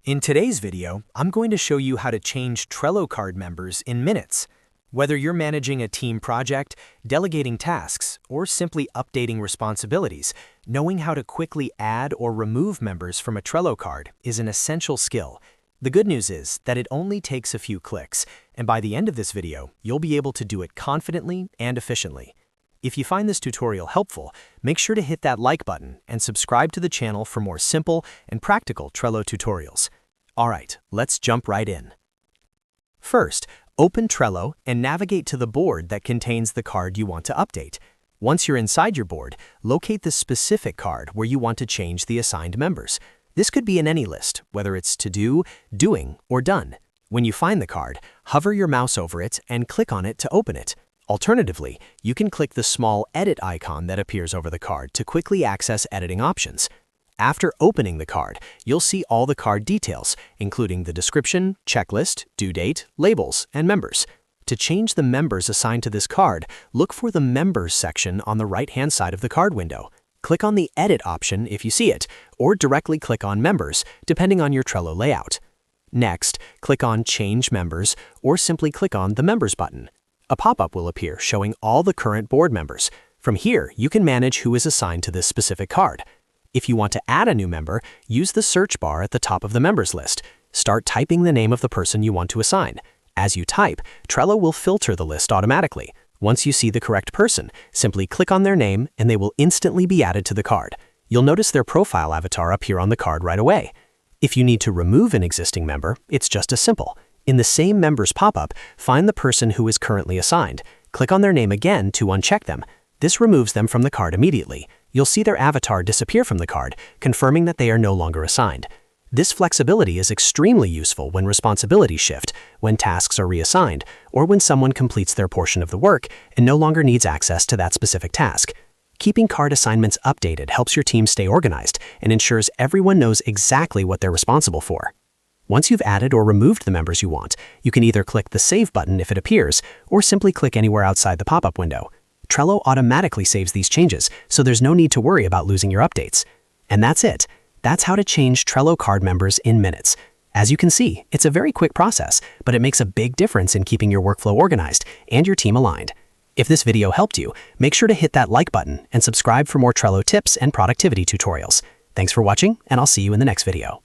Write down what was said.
In today's video, I'm going to show you how to change Trello card members in minutes. Whether you're managing a team project, delegating tasks, or simply updating responsibilities, knowing how to quickly add or remove members from a Trello card is an essential skill. The good news is that it only takes a few clicks, and by the end of this video, you'll be able to do it confidently and efficiently. If you find this tutorial helpful, make sure to hit that like button and subscribe to the channel for more simple and practical Trello tutorials. Alright, let's jump right in. First, open Trello and navigate to the board that contains the card you want to update. Once you're inside your board, locate the specific card where you want to change the assigned members. This could be in any list, whether it's to do, doing, or done. When you find the card, hover your mouse over it and click on it to open it. Alternatively, you can click the small edit icon that appears over the card to quickly access editing options. After opening the card, you'll see all the card details, including the description, checklist, due date, labels, and members. To change the members assigned to this card, look for the Members section on the right-hand side of the card window. Click on the Edit option if you see it, or directly click on Members, depending on your Trello layout. Next, click on Change Members, or simply click on the Members button. A pop-up will appear showing all the current board members. From here, you can manage who is assigned to this specific card. If you want to add a new member, use the search bar at the top of the members list. Start typing the name of the person you want to assign. As you type, Trello will filter the list automatically. Once you see the correct person, simply click on their name and they will instantly be added to the card. You'll notice their profile avatar appear on the card right away. If you need to remove an existing member, it's just as simple. In the same members pop-up, find the person who is currently assigned. Click on their name again to uncheck them. This removes them from the card immediately. You'll see their avatar disappear from the card, confirming that they are no longer assigned. This flexibility is extremely useful when responsibilities shift, when tasks are reassigned, or when someone completes their portion of the work and no longer needs access to that specific task. Keeping card assignments updated helps your team stay organized and ensures everyone knows exactly what they're responsible for. Once you've added or removed the members you want, you can either click the Save button if it appears, or simply click anywhere outside the pop-up window. Trello automatically saves these changes, so there's no need to worry about losing your updates. And that's it. That's how to change Trello card members in minutes. As you can see, it's a very quick process, but it makes a big difference in keeping your workflow organized and your team aligned. If this video helped you, make sure to hit that like button and subscribe for more Trello tips and productivity tutorials. Thanks for watching, and I'll see you in the next video.